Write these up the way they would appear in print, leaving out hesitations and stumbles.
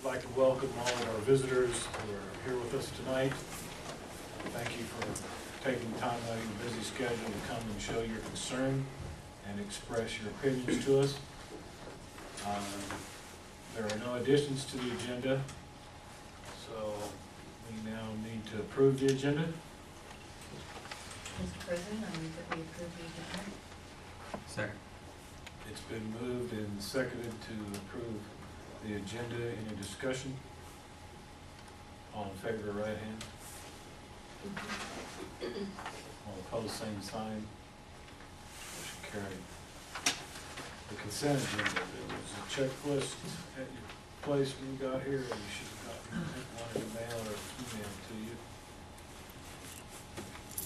like to welcome all of our visitors who are here with us tonight. Thank you for taking time out of your busy schedule to come and show your concern and express your opinions to us. There are no additions to the agenda, so we now need to approve the agenda. Mr. President, I move that we approve the agenda. Second. It's been moved and seconded to approve the agenda. Any discussion? All in favor, right hand. All opposed, same sign. Motion carried. The consent agenda, there was a checklist at your place when you got here, and you should have gotten one in the mail or email to you.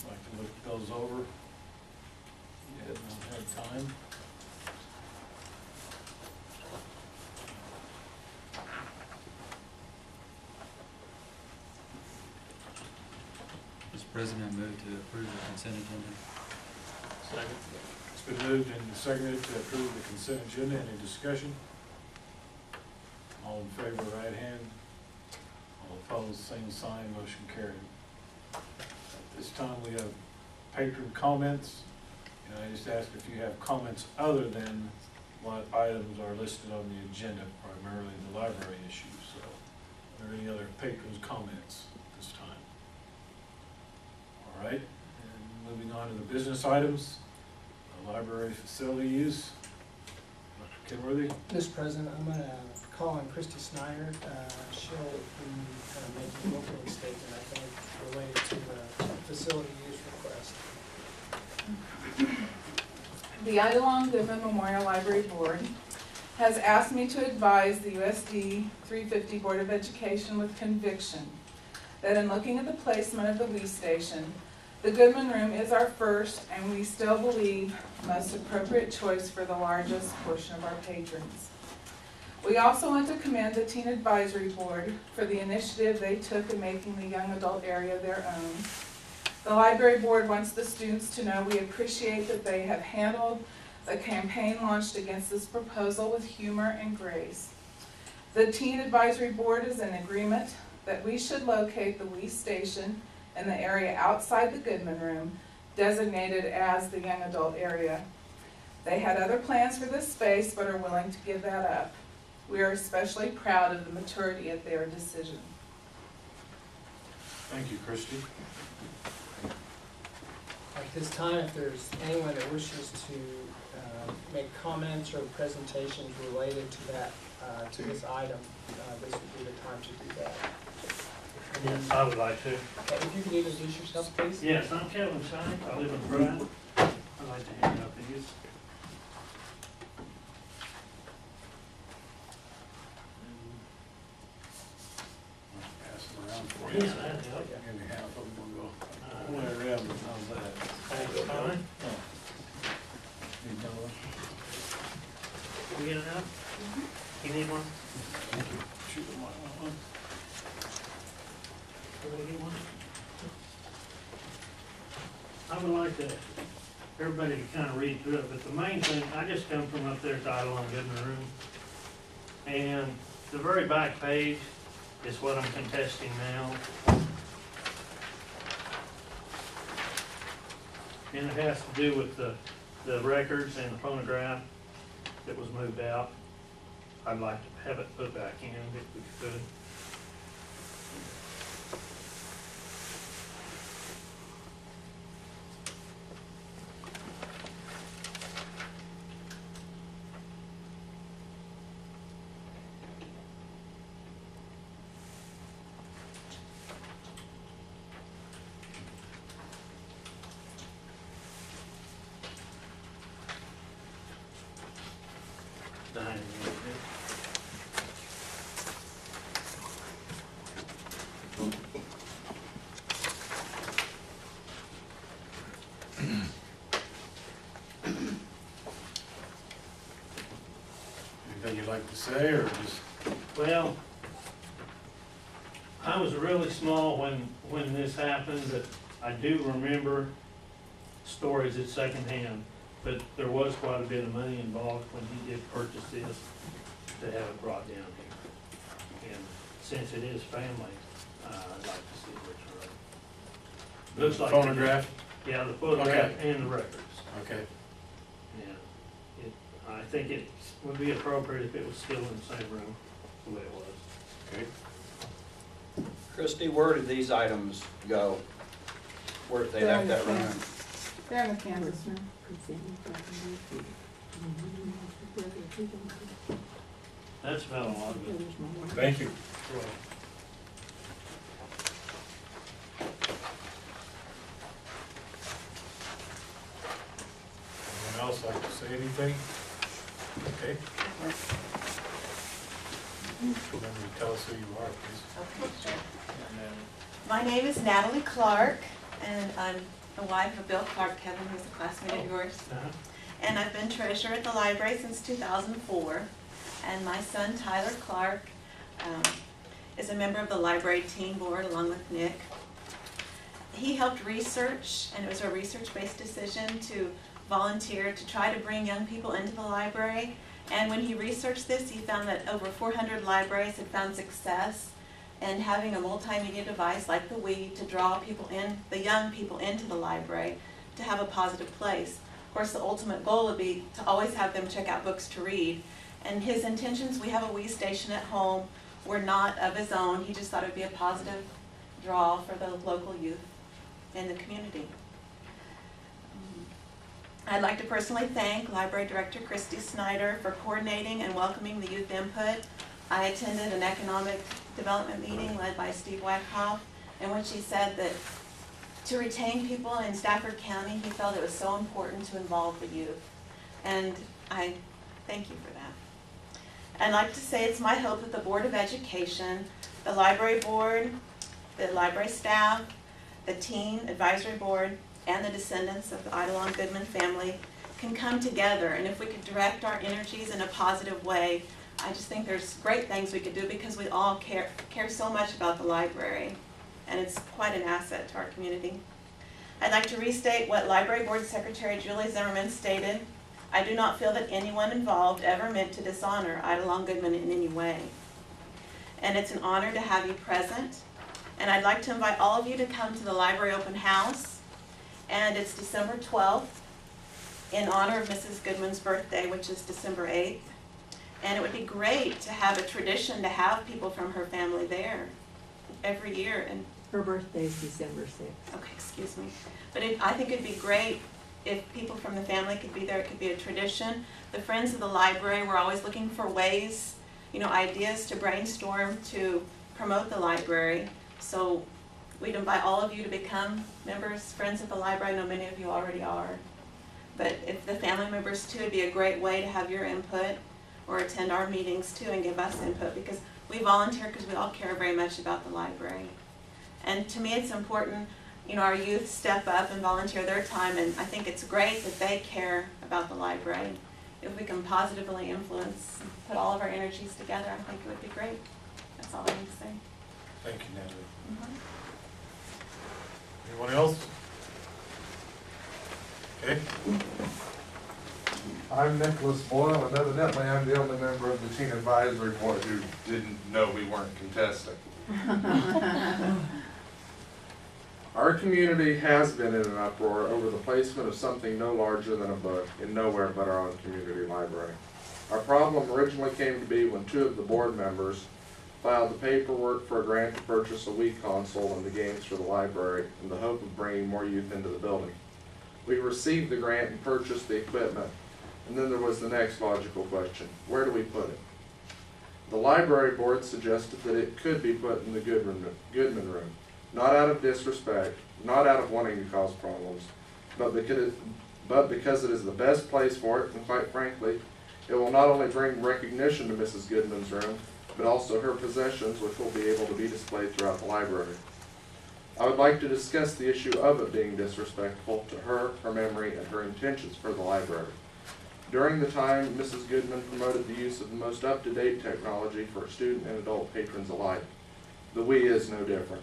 Like to look those over. You had not had time. Mr. President, I move to approve the consent agenda. Second. It's been moved and seconded to approve the consent agenda. Any discussion? All in favor, right hand. All opposed, same sign. Motion carried. At this time, we have patron comments. And I just ask if you have comments other than what items are listed on the agenda, primarily the library issues. So, are there any other patrons' comments at this time? All right, and moving on to the business items, the library facility use. Dr. Kenworthy? Mr. President, I'm going to call on Christy Snyder. She'll be kind of making an opening statement, I think, related to the facility use request. The Idalong Goodman Memorial Library Board has asked me to advise the USD 350 Board of Education with conviction that in looking at the placement of the WE station, the Goodman Room is our first and we still believe most appropriate choice for the largest portion of our patrons. We also want to commend the Teen Advisory Board for the initiative they took in making the young adult area their own. The library board wants the students to know we appreciate that they have handled the campaign launched against this proposal with humor and grace. The Teen Advisory Board is in agreement that we should locate the WE station in the area outside the Goodman Room, designated as the young adult area. They had other plans for this space but are willing to give that up. We are especially proud of the maturity of their decision. Thank you, Christy. At this time, if there's anyone that wishes to make comments or presentations related to that, to this item, this would be the time to do that. Yes, I would like to. Okay, if you could introduce yourself, please. Yes, I'm Kevin Shine. I live in Bryan. I'd like to hand out these. Pass them around for Yeah, you. that'd help. Give me half of them, we'll go. One around, how's that? Thanks, Tommy. Need another one? You get enough? You need one? Shoot them one. Everybody get one? I would like to, everybody to kind of read through it, but the main thing, I just come from up there at the Idle on Goodman Room. And the very back page is what I'm contesting now. And it has to do with the records and the phonograph that was moved out. I'd like to have it put back in if we could. Anything you'd like to say, or just? Well, I was really small when this happened, but I do remember stories at secondhand. But there was quite a bit of money involved when he did purchase this to have it brought down here. And since it is family, I'd like to see what's right. Looks like. Phonograph? Yeah, the photograph and the records. Okay. And I think it would be appropriate if it was still in the same room, the way it was. Okay. Christie, where did these items go? Where did they left that room? They're in the Kansas room. That's about a lot of it. Thank you. Anyone else like to say anything? Okay. Remember to tell us who you are, please. Okay, sure. My name is Natalie Clark, and I'm the wife of Bill Clark, Kevin, who's a classmate of yours. And I've been treasurer at the library since 2004. And my son, Tyler Clark, is a member of the library team board along with Nick. He helped research, and it was a research-based decision to volunteer to try to bring young people into the library. And when he researched this, he found that over 400 libraries had found success in having a multimedia device like the Wii to draw people in, the young people into the library to have a positive place. Of course, the ultimate goal would be to always have them check out books to read. And his intentions, we have a Wii station at home. We're not of his own. He just thought it would be a positive draw for the local youth in the community. I'd like to personally thank Library Director Christy Snyder for coordinating and welcoming the youth input. I attended an economic development meeting led by Steve Wyckoff, in which he said that to retain people in Stafford County, he felt it was so important to involve the youth. And I thank you for that. I'd like to say it's my hope that the Board of Education, the library board, the library staff, the teen advisory board, and the descendants of the Idalon Goodman family can come together. And if we could direct our energies in a positive way, I just think there's great things we could do because we all care so much about the library. And it's quite an asset to our community. I'd like to restate what Library Board Secretary Julie Zimmerman stated. I do not feel that anyone involved ever meant to dishonor Idalon Goodman in any way. And it's an honor to have you present. And I'd like to invite all of you to come to the library open house. And it's December 12th in honor of Mrs. Goodman's birthday, which is December 8th. And it would be great to have a tradition to have people from her family there every year. And her birthday is December 6th. okay, excuse me. But I think it'd be great if people from the family could be there. It could be a tradition. The Friends of the Library, we're always looking for ways, ideas to brainstorm to promote the library. So we'd invite all of you to become members, Friends of the Library. I know many of you already are. But if the family members too, it'd be a great way to have your input or attend our meetings too and give us input, because we volunteer because we all care very much about the library. And to me it's important, our youth step up and volunteer their time, and I think it's great that they care about the library. If we can positively influence, put all of our energies together, I think it would be great. That's all I need to say. Thank you, Natalie. Anyone else? Okay. I'm Nicholas Boyle, and evidently I'm the only member of the teen advisory board who didn't know we weren't contesting. Our community has been in an uproar over the placement of something no larger than a book in nowhere but our own community library. Our problem originally came to be when two of the board members filed the paperwork for a grant to purchase a Wii console and the games for the library in the hope of bringing more youth into the building. We received the grant and purchased the equipment, and then there was the next logical question: where do we put it? The library board suggested that it could be put in the Goodman room, not out of disrespect, not out of wanting to cause problems, but because it is the best place for it, and quite frankly, it will not only bring recognition to Mrs. Goodman's room, but also her possessions, which will be able to be displayed throughout the library. I would like to discuss the issue of it being disrespectful to her, her memory, and her intentions for the library. During the time, Mrs. Goodman promoted the use of the most up-to-date technology for student and adult patrons alike. The Wii is no different.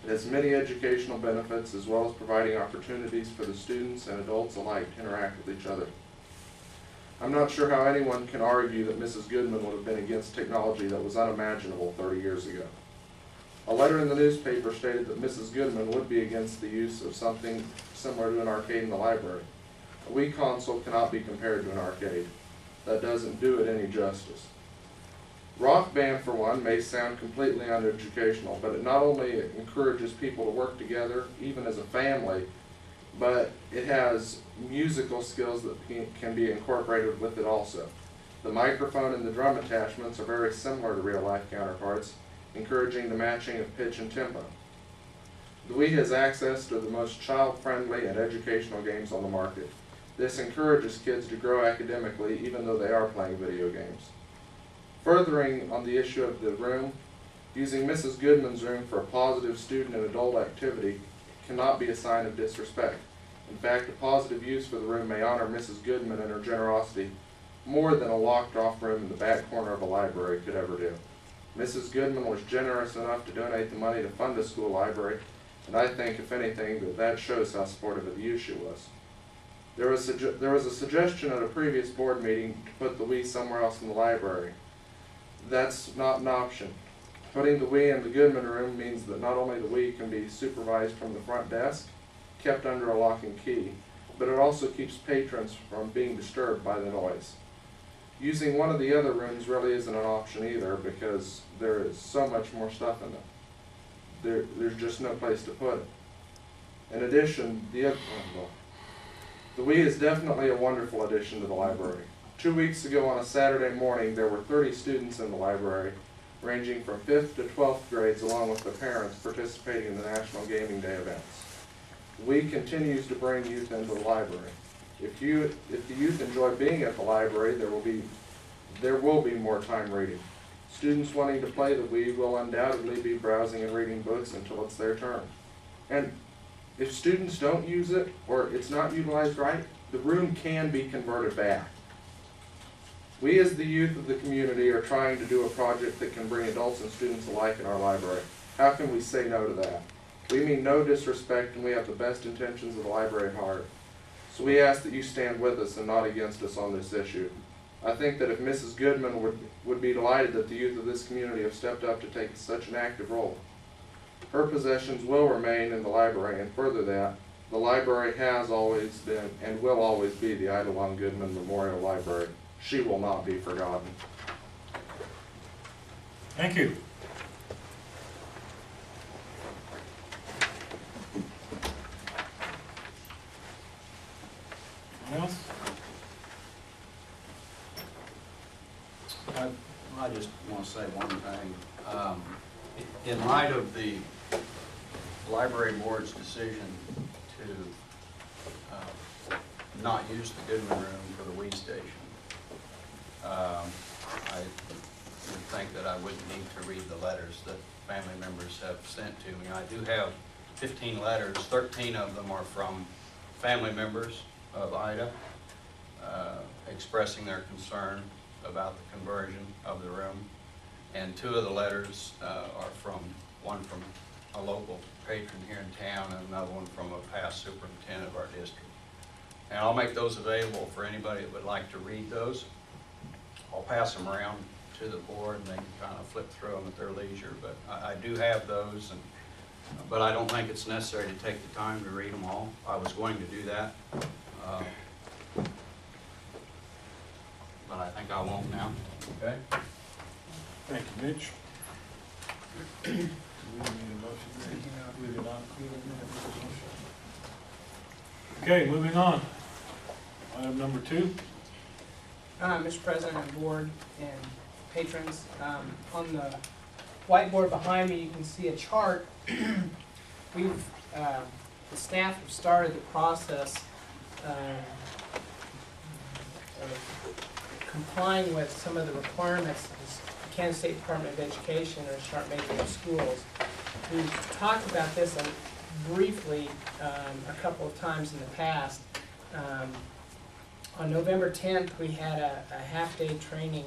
It has many educational benefits, as well as providing opportunities for the students and adults alike to interact with each other. I'm not sure how anyone can argue that Mrs. Goodman would have been against technology that was unimaginable 30 years ago. A letter in the newspaper stated that Mrs. Goodman would be against the use of something similar to an arcade in the library. A Wii console cannot be compared to an arcade. That doesn't do it any justice. Rock band, for one, may sound completely uneducational, but it not only encourages people to work together, even as a family, but it has musical skills that can be incorporated with it also. The microphone and the drum attachments are very similar to real-life counterparts, encouraging the matching of pitch and tempo. The Wii has access to the most child-friendly and educational games on the market. This encourages kids to grow academically even though they are playing video games. Furthering on the issue of the room, using Mrs. Goodman's room for a positive student and adult activity cannot be a sign of disrespect. In fact, a positive use for the room may honor Mrs. Goodman and her generosity more than a locked-off room in the back corner of a library could ever do. Mrs. Goodman was generous enough to donate the money to fund a school library, and I think, if anything, that shows how supportive of the use she was. There was a suggestion at a previous board meeting to put the Wii somewhere else in the library. That's not an option. Putting the Wii in the Goodman room means that not only the Wii can be supervised from the front desk, kept under a lock and key, but it also keeps patrons from being disturbed by the noise. Using one of the other rooms really isn't an option either because there is so much more stuff in it. There's just no place to put it. In addition, the Wii is definitely a wonderful addition to the library. 2 weeks ago on a Saturday morning, there were 30 students in the library, ranging from 5th to 12th grades, along with their parents, participating in the National Gaming Day events. Wii continues to bring youth into the library. If the youth enjoy being at the library, there will be more time reading. Students wanting to play the Wii will undoubtedly be browsing and reading books until it's their turn. And if students don't use it, or it's not utilized right, the room can be converted back. We as the youth of the community are trying to do a project that can bring adults and students alike in our library. How can we say no to that? We mean no disrespect, and we have the best intentions of the library at heart. So we ask that you stand with us and not against us on this issue. I think that if Mrs. Goodman would be delighted that the youth of this community have stepped up to take such an active role. Her possessions will remain in the library, and further that, the library has always been and will always be the Ida Long Goodman Memorial Library. She will not be forgotten. Thank you. Anyone else? I just want to say one thing. In light of the library board's decision to not use the Goodman room for the Wii station, I would think that I wouldn't need to read the letters that family members have sent to me. I do have 15 letters. 13 of them are from family members of Ida expressing their concern about the conversion of the room. And 2 of the letters are one from a local patron here in town and another one from a past superintendent of our district. And I'll make those available for anybody that would like to read those. I'll pass them around to the board and they can kind of flip through them at their leisure. But I do have those, but I don't think it's necessary to take the time to read them all. I was going to do that, but I think I won't now. Okay? Thank you, Mitch. Do we need a motion? We do not. Okay, moving on. Item number 2. Mr. President and board and patrons, on the whiteboard behind me, you can see a chart. The staff have started the process of complying with some of the requirements of the Kansas State Department of Education or start making of schools. We've talked about this briefly a couple of times in the past. On November 10th, we had a half-day training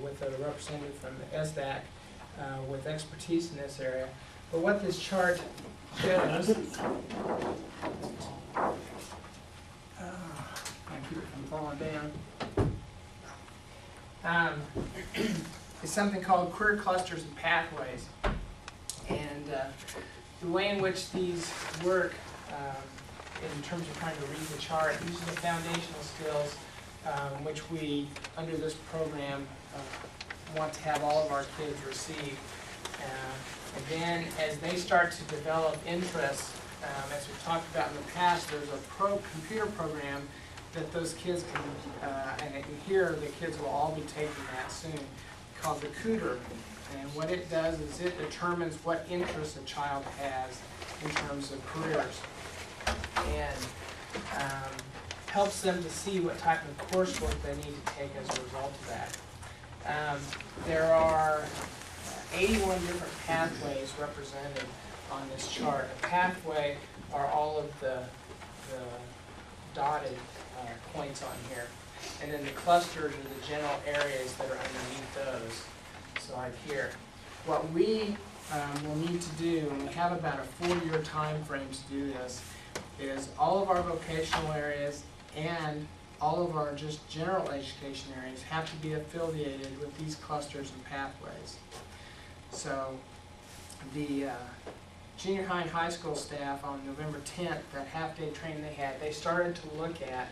with a representative from the SDAC with expertise in this area. But what this chart shows, I keep it from falling down. is something called career clusters and pathways. And the way in which these work, in terms of trying to read the chart, these are the foundational skills which we, under this program, want to have all of our kids receive. And then as they start to develop interests, as we've talked about in the past, there's a computer program that those kids can, and here the kids will all be taking that soon, called the Cooter. And what it does is it determines what interests a child has in terms of careers, and helps them to see what type of coursework they need to take as a result of that. There are 81 different pathways represented on this chart. A pathway are all of the dotted points on here. And then the clusters are the general areas that are underneath those. So like here. What we will need to do, and we have about a 4-year time frame to do this, is all of our vocational areas and all of our just general education areas have to be affiliated with these clusters and pathways. So the junior high and high school staff on November 10th, that half-day training they started to look at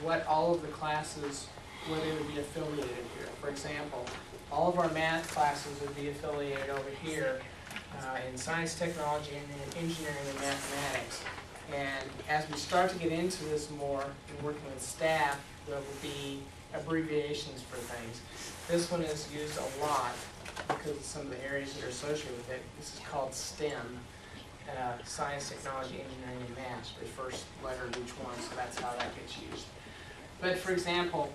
what all of the classes, where they would be affiliated here. For example, all of our math classes would be affiliated over here in science, technology, and engineering and mathematics. And as we start to get into this more and working with staff, there will be abbreviations for things. This one is used a lot because of some of the areas that are associated with it. This is called STEM, science, technology, engineering, and math, the first letter of each one, so that's how that gets used. But for example,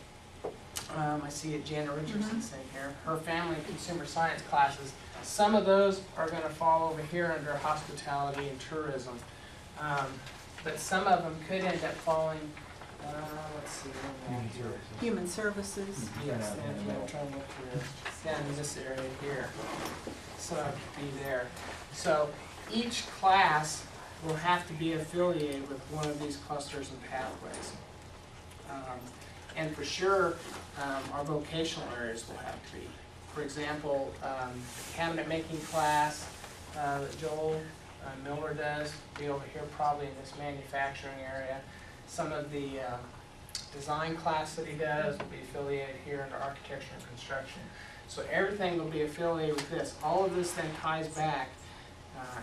I see it, Jana Richardson saying here, her family and consumer science classes, some of those are going to fall over here under hospitality and tourism. But some of them could end up falling, let's see, Human services. yes, and if I'm trying to look here, down in this area here. So it could be there. So each class will have to be affiliated with one of these clusters and pathways. And for sure, our vocational areas will have to be. For example, cabinet making class that Joel Miller does, be over here probably in this manufacturing area. Some of the design class that he does will be affiliated here under architecture and construction. So everything will be affiliated with this. All of this then ties back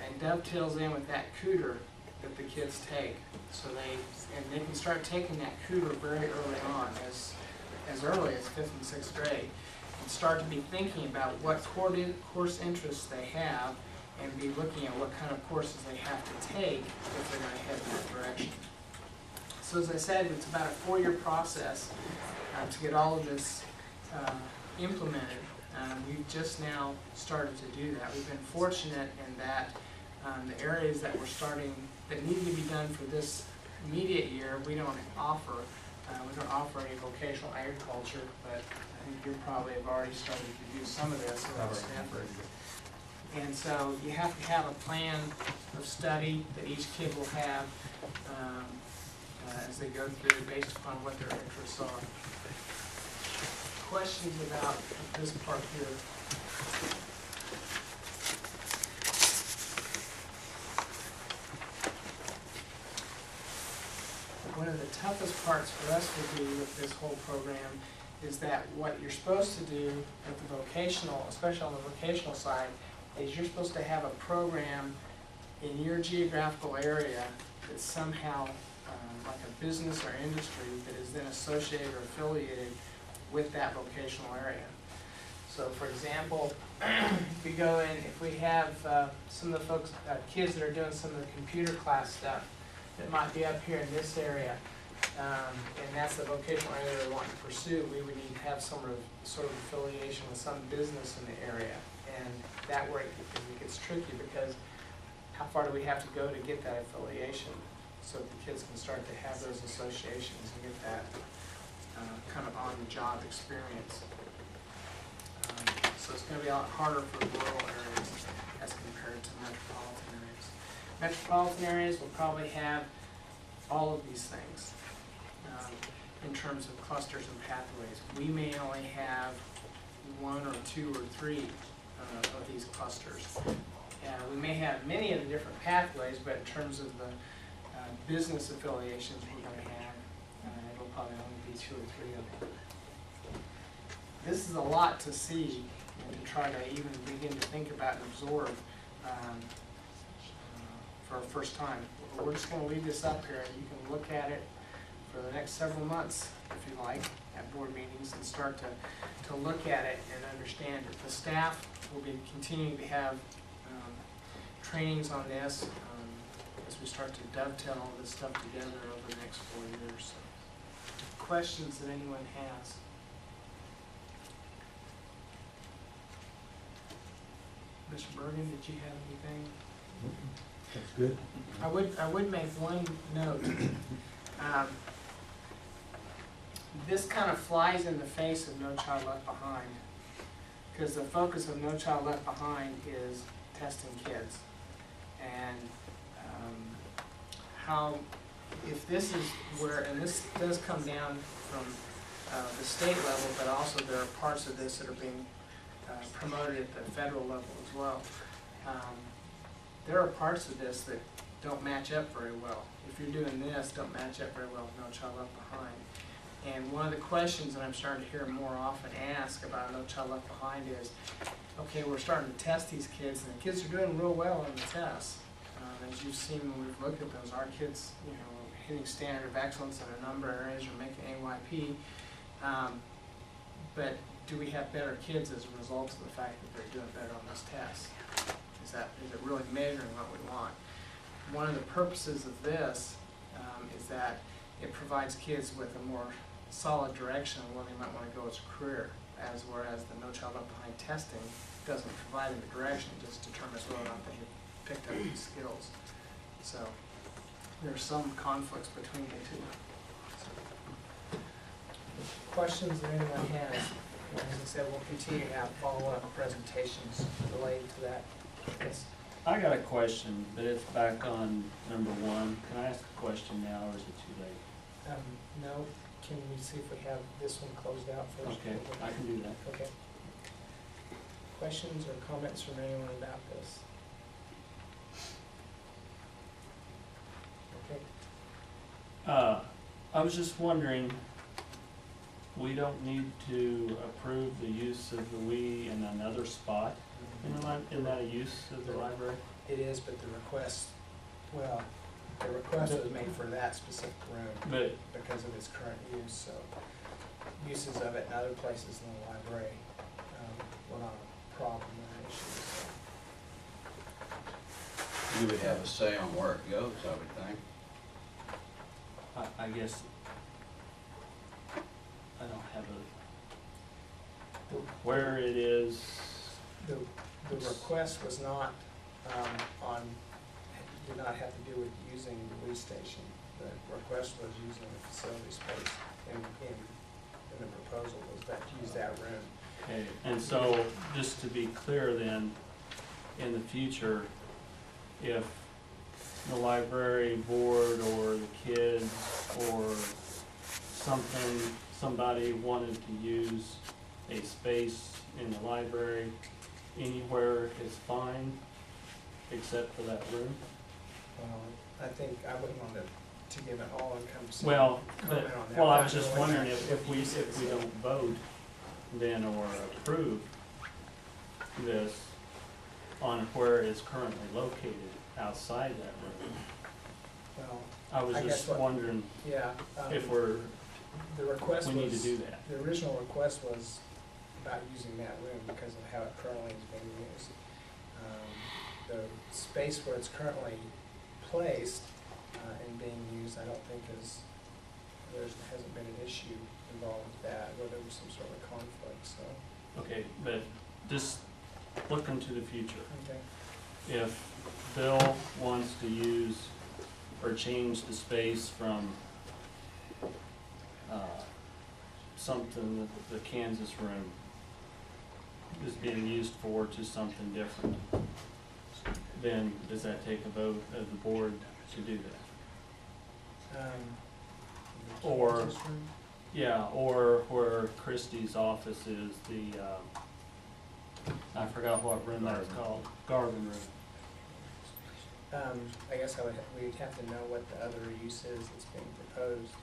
and dovetails in with that Cooter that the kids take. So they can start taking that Cooter very early on, as early as 5th and 6th grade, and start to be thinking about what course interests they have, and be looking at what kind of courses they have to take if they're going to head in that direction. So as I said, it's about a 4-year process to get all of this implemented. We've just now started to do that. We've been fortunate in that the areas that we're starting, that need to be done for this immediate year, we don't offer. We don't offer any vocational agriculture, but I think you probably have already started to do some of this at Stanford. And so you have to have a plan of study that each kid will have as they go through based upon what their interests are. Questions about this part here? One of the toughest parts for us to do with this whole program is that what you're supposed to do at the vocational, especially on the vocational side, is you're supposed to have a program in your geographical area that's somehow like a business or industry that is then associated or affiliated with that vocational area. So for example, if we go in, if we have some of the folks, kids that are doing some of the computer class stuff that might be up here in this area, and that's the vocational area they want to pursue, we would need to have some sort of affiliation with some business in the area. And that way it gets tricky because how far do we have to go to get that affiliation so that the kids can start to have those associations and get that kind of on-the-job experience. So it's going to be a lot harder for rural areas as compared to metropolitan areas. Metropolitan areas will probably have all of these things. in terms of clusters and pathways. We may only have 1 or 2 or 3 of these clusters. We may have many of the different pathways, but in terms of the business affiliations we're going to have, it'll probably only be 2 or 3 of them. This is a lot to see and to try to even begin to think about and absorb for our first time. We're just going to leave this up here, and you can look at it for the next several months, if you like, at board meetings, and start to look at it and understand it. The staff will be continuing to have trainings on this as we start to dovetail all this stuff together over the next 4 years. Questions that anyone has? Mr. Bergen, did you have anything? That's good. I would make one note. This kind of flies in the face of No Child Left Behind, because the focus of No Child Left Behind is testing kids. And how, if this is where, and this does come down from the state level, but also there are parts of this that are being promoted at the federal level as well. There are parts of this that don't match up very well. If you're doing this, don't match up very well with No Child Left Behind. And one of the questions that I'm starting to hear more often asked about No Child Left Behind is, okay, we're starting to test these kids, and the kids are doing real well on the tests. As you've seen when we've looked at those, our kids, you know, hitting standard of excellence in a number of areas, are making AYP. But do we have better kids as a result of the fact that they're doing better on those tests? Is it really measuring what we want? One of the purposes of this is that it provides kids with a more solid direction on where they might want to go as a career, whereas the No Child Left Behind testing doesn't provide them a direction, it just determines whether or not they have picked up these skills. So there are some conflicts between the two. Questions that anyone has? As I said, we'll continue to have follow-up presentations related to that. Yes. I got a question, but it's back on number 1. Can I ask a question now, or is it too late? No, can we see if we have this one closed out first? Okay, I can do that. Okay. Questions or comments from anyone about this? Okay. I was just wondering, we don't need to approve the use of the we in another spot in that use of the library? It is, but the request was made for that specific room But because of its current use, so uses of it in other places in the library were not a problem or an issue. So. You would have a say on where it goes, I would think. I guess I don't have where it is. The request was not did not have to do with using the police station. The request was using the facility space, and the proposal was that to use that room. Okay, and so just to be clear then, in the future, if the library board or the kids or somebody wanted to use a space in the library, anywhere is fine except for that room? I think I wouldn't want to give an all-encompassing Well, comment on that. well, I was just wondering if we don't vote then or approve this on where it's currently located outside that room. Well, I was just wondering yeah. if The request we need to do that. The original request was about using that room because of how it currently is being used. The space where it's currently placed and being used, I don't think there hasn't been an issue involved with that, where there was some sort of conflict, so. Okay, but just looking to the future, Okay. if Bill wants to use or change the space from something that the Kansas room is being used for to something different, then does that take a vote of the board to do that? or, yeah, or where Christie's office is, the, I forgot what room that's called, Garden Room. I guess we'd have to know what the other use is that's being proposed.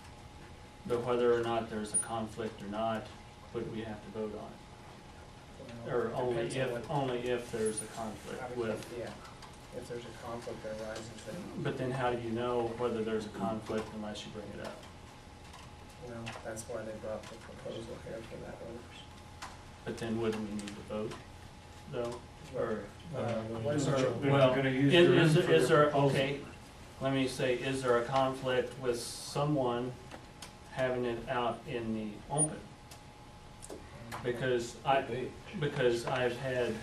But whether or not there's a conflict or not, would we have to vote on it? Or only if there's a conflict with, Yeah, if there's a conflict that arises, then, but then how do you know whether there's a conflict unless you bring it up? well, that's why they brought the proposal here for that one. But then wouldn't we need to vote, though? Or, What is They're it? well, gonna use the room is for their there, proposal. okay, let me say, is there a conflict with someone having it out in the open? Because I've had,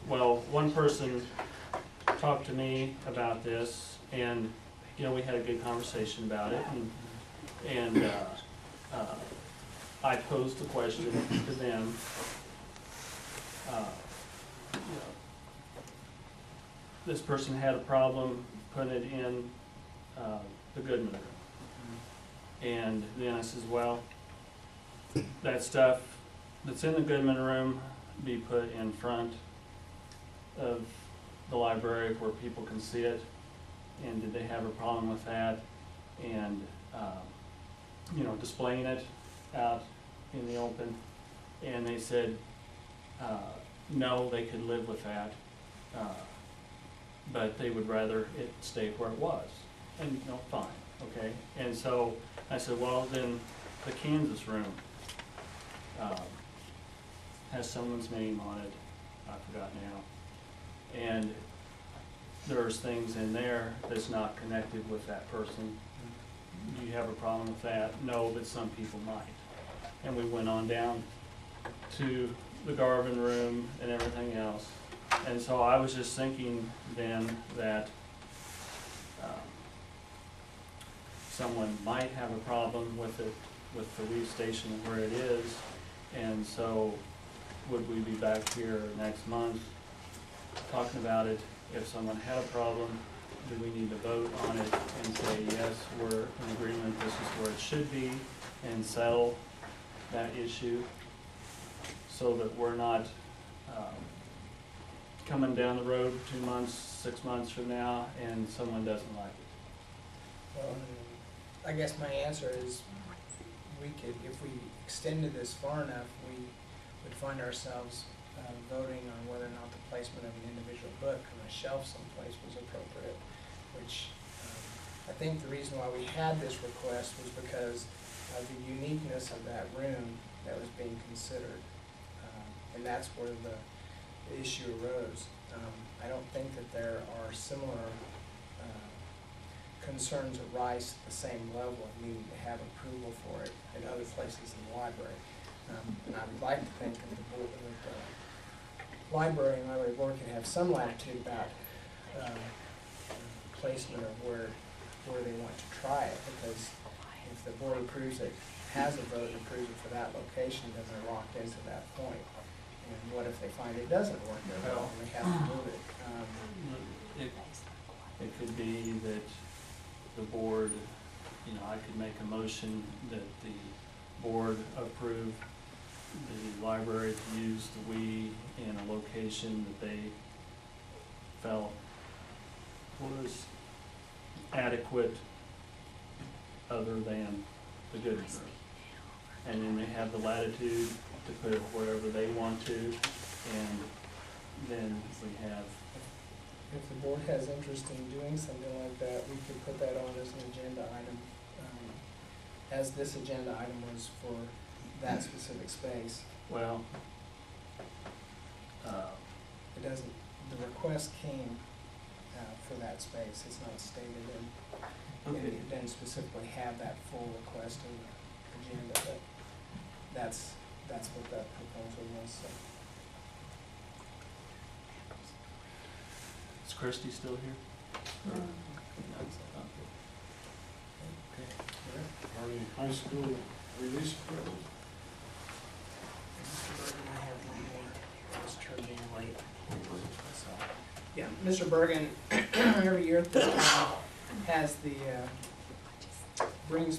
well, one person talked to me about this, and, you know, we had a good conversation about it, and I posed the question to them, you know, this person had a problem putting it in the Goodman room. And then I says, well, that stuff that's in the Goodman room be put in front of the library where people can see it. And did they have a problem with that? And, you know, displaying it out in the open. And they said, no, they could live with that. But they would rather it stay where it was. And, you know, fine, okay? And so I said, well, then the Kansas room has someone's name on it, I forgot now. And there's things in there that's not connected with that person. Do you have a problem with that? No, but some people might. And we went on down to the Garvin room and everything else. And so I was just thinking then that someone might have a problem with it, with the leaf station where it is. And so would we be back here next month talking about it? If someone had a problem, do we need to vote on it and say, yes, we're in agreement, this is where it should be, and settle that issue so that we're not coming down the road 2 months, 6 months from now, and someone doesn't like it? Well, I guess my answer is, we could, if we extended this far enough, we would find ourselves voting on whether or not the placement of an individual book on a shelf someplace was appropriate, which I think the reason why we had this request was because of the uniqueness of that room that was being considered. And that's where the issue arose. I don't think that there are similar concerns that rise to the same level of needing to have approval for it in other places in the library. And I would like to think that the board, library and library board can have some latitude about placement of where they want to try it, because if the board approves it, has a vote and approves it for that location, then they're locked into that point. And what if they find it doesn't work very well and they have to move it? It could be that the board, you know, I could make a motion that the board approve the library to use the WE in a location that they felt was adequate other than the Goodman room. And then they have the latitude to put it wherever they want to, and then we have. If the board has interest in doing something like that, we could put that on as an agenda item, as this agenda item was for that specific space. Well, It doesn't, the request came for that space, it's not stated in, okay. it didn't specifically have that full request in the agenda, but that's what that proposal was, so. Is Christie still here? Or- Army High School release program. Yeah, Mr. Bergen, every year at this time, has the, brings